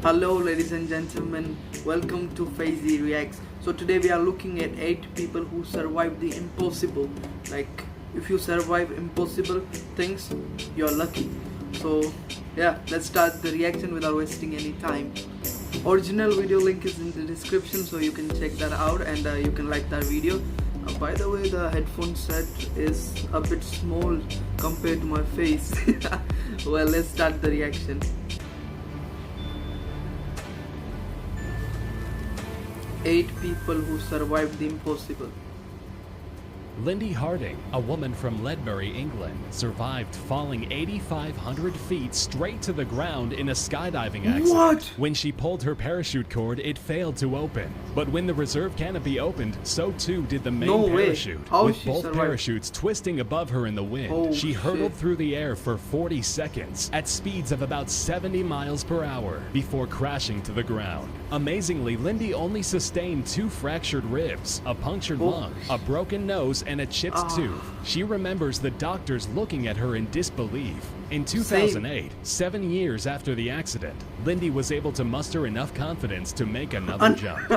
Hello ladies and gentlemen, welcome to Fayzi Reacts. So today we are looking at 8 people who survived the impossible. Like if you survive impossible things, you're lucky. So yeah, let's start the reaction without wasting any time. Original video link is in the description, so you can check that out and you can like that video. By the way, the headphone set is a bit small compared to my face. Well, let's start the reaction. 8 people who survived the impossible. Lindy Harding, a woman from Ledbury, England, survived falling 8,500 feet straight to the ground in a skydiving accident. What? When she pulled her parachute cord, it failed to open. But when the reserve canopy opened, so too did the main parachute. With both parachutes twisting above her in the wind, she hurtled through the air for 40 seconds at speeds of about 70 miles per hour before crashing to the ground. Amazingly, Lindy only sustained 2 fractured ribs, a punctured lung, a broken nose, and a chipped tooth. She remembers the doctors looking at her in disbelief. In 2008, 7 years after the accident, Lindy was able to muster enough confidence to make another jump.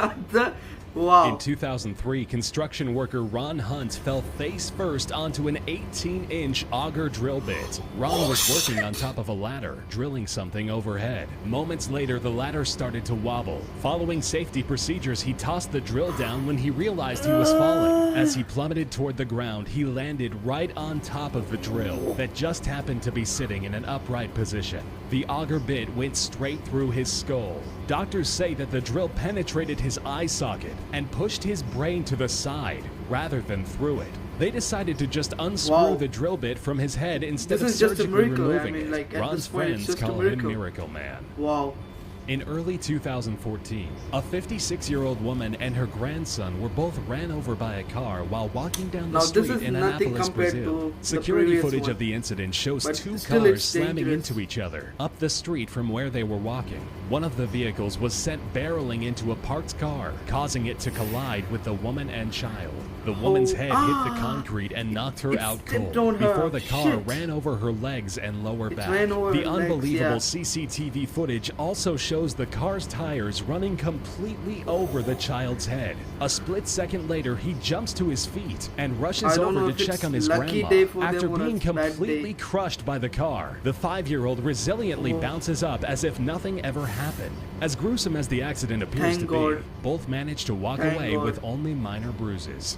Wow. In 2003, construction worker Ron Hunt fell face first onto an 18-inch auger drill bit. Ron was working on top of a ladder, drilling something overhead. Moments later, the ladder started to wobble. Following safety procedures, he tossed the drill down when he realized he was falling. As he plummeted toward the ground, he landed right on top of the drill that just happened to be sitting in an upright position. The auger bit went straight through his skull. Doctors say that the drill penetrated his eye socket and pushed his brain to the side rather than through it. They decided to just unscrew the drill bit from his head instead of surgically removing it. Ron's friends call him Miracle Man. Wow. In early 2014, a 56-year-old woman and her grandson were both ran over by a car while walking down the street in Annapolis, Brazil. Security footage of the incident shows 2 cars slamming into each other up the street from where they were walking. One of the vehicles was sent barreling into a parked car, causing it to collide with the woman and child. The woman's head hit the concrete and knocked her out cold before the car ran over her legs and lower back. The unbelievable CCTV footage also shows the car's tires running completely over the child's head. A split second later, he jumps to his feet and rushes over to check on his grandma. After being completely crushed by the car, the 5-year-old resiliently bounces up as if nothing ever happened. As gruesome as the accident appears to be, both managed to walk away with only minor bruises.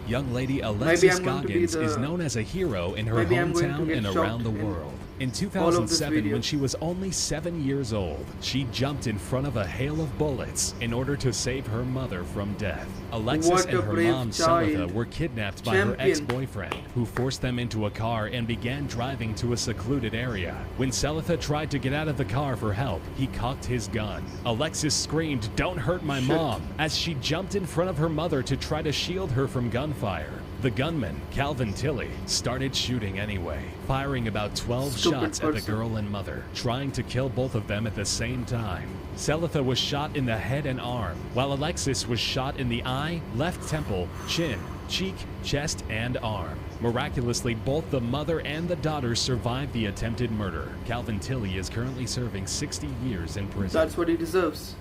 Young lady Alexis Goggins is known as a hero in her hometown and around the world. In 2007, when she was only 7 years old, she jumped in front of a hail of bullets in order to save her mother from death. Alexis and her mom, Selitha, were kidnapped by her ex-boyfriend, who forced them into a car and began driving to a secluded area. When Selitha tried to get out of the car for help, he cocked his gun. Alexis screamed, "Don't hurt my mom," as she jumped in front of her mother to try to shield her from gunfire. The gunman, Calvin Tilley, started shooting anyway, firing about 12 shots at the girl and mother, trying to kill both of them at the same time. Selitha was shot in the head and arm, while Alexis was shot in the eye, left temple, chin, cheek, chest, and arm. Miraculously, both the mother and the daughter survived the attempted murder. Calvin Tilley is currently serving 60 years in prison. That's what he deserves.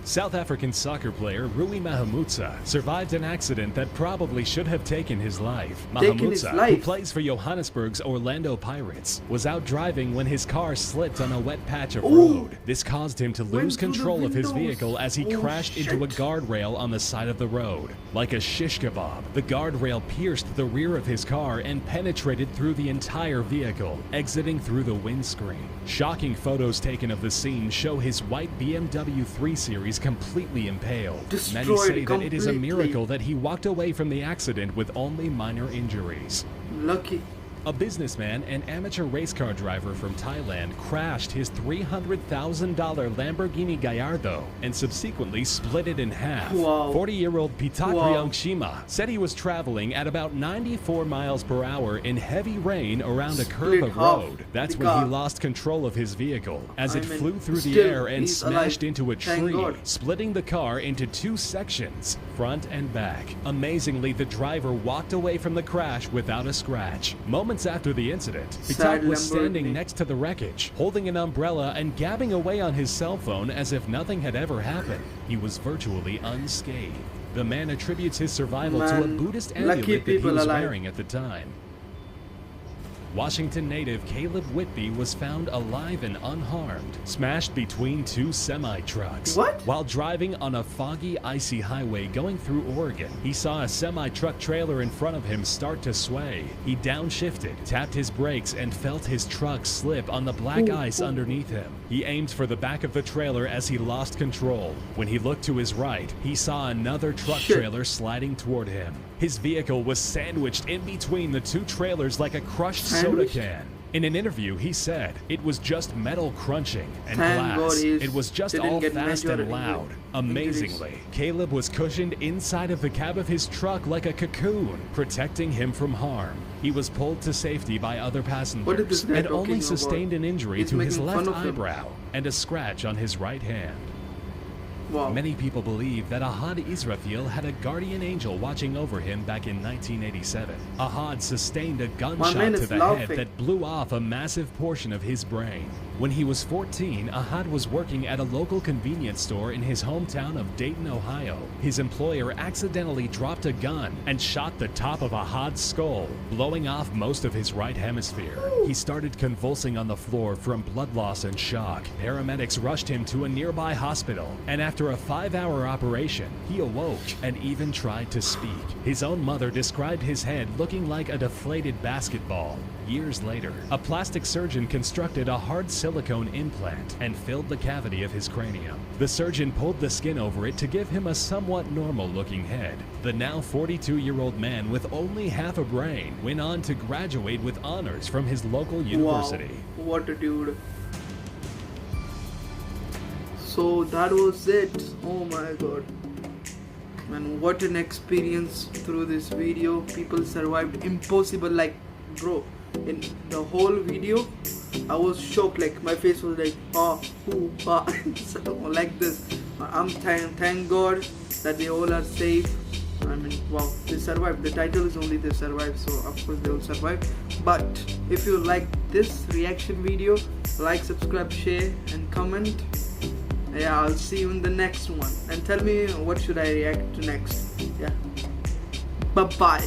South African soccer player Rui Mahumutsa survived an accident that probably should have taken his life. Mahumutsa, who plays for Johannesburg's Orlando Pirates, was out driving when his car slipped on a wet patch of road. This caused him to lose control of his vehicle as he crashed into a guardrail on the side of the road. Like a shish kebab, the guardrail pierced the rear of his car and penetrated through the entire vehicle, exiting through the windscreen. Shocking photos taken of the scene show his white BMW 3 Series completely impaled. Many say that it is a miracle that he walked away from the accident with only minor injuries. Lucky. A businessman and amateur race car driver from Thailand crashed his $300,000 Lamborghini Gallardo and subsequently split it in half. 40-year-old Pitak Shima said he was traveling at about 94 miles per hour in heavy rain around a curve of road. That's when he lost control of his vehicle as it flew through the air and smashed into a tree, splitting the car into 2 sections, front and back. Amazingly, the driver walked away from the crash without a scratch. Moments Moments after the incident, Sad Pitak was standing Lamborghini. next to the wreckage, holding an umbrella and gabbing away on his cell phone as if nothing had ever happened. He was virtually unscathed. The man attributes his survival to a Buddhist lucky amulet that he people was alive. wearing at the time. Washington native Caleb Whitby was found alive and unharmed, smashed between two semi-trucks. What? While driving on a foggy, icy highway going through Oregon, he saw a semi-truck trailer in front of him start to sway. He downshifted, tapped his brakes, and felt his truck slip on the black ice underneath him. He aimed for the back of the trailer as he lost control. When he looked to his right, he saw another truck trailer sliding toward him. His vehicle was sandwiched in between the two trailers like a crushed soda can. In an interview, he said, "It was just metal crunching and Thank glass. God It was just didn't all get fast major and loud." Amazingly, Caleb was cushioned inside of the cab of his truck like a cocoon, protecting him from harm. He was pulled to safety by other What is passengers this guy and talking only about? sustained an injury He's to his making left fun of him. eyebrow and a scratch on his right hand. Wow. Many people believe that Ahad Israfil had a guardian angel watching over him back in 1987. Ahad sustained a man gunshot to is the laughing. head that blew off a massive portion of his brain. When he was 14, Ahad was working at a local convenience store in his hometown of Dayton, Ohio. His employer accidentally dropped a gun and shot the top of Ahad's skull, blowing off most of his right hemisphere. He started convulsing on the floor from blood loss and shock. Paramedics rushed him to a nearby hospital, and after a 5-hour operation, he awoke and even tried to speak. His own mother described his head looking like a deflated basketball. Years later, a plastic surgeon constructed a hard silicone implant and filled the cavity of his cranium. The surgeon pulled the skin over it to give him a somewhat normal-looking head. The now 42-year-old man with only half a brain went on to graduate with honors from his local university. Wow, what a dude. So that was it. Oh my god. Man, what an experience through this video. People survived impossible, like, bro, in the whole video I was shocked, like my face was like so, like this. Thank God that they all are safe. I mean, wow, they survived. The title is only they survived, so of course they will survive. But if you like this reaction video, like, subscribe, share and comment. Yeah, I'll see you in the next one, and tell me what should I react to next. Yeah, bye bye.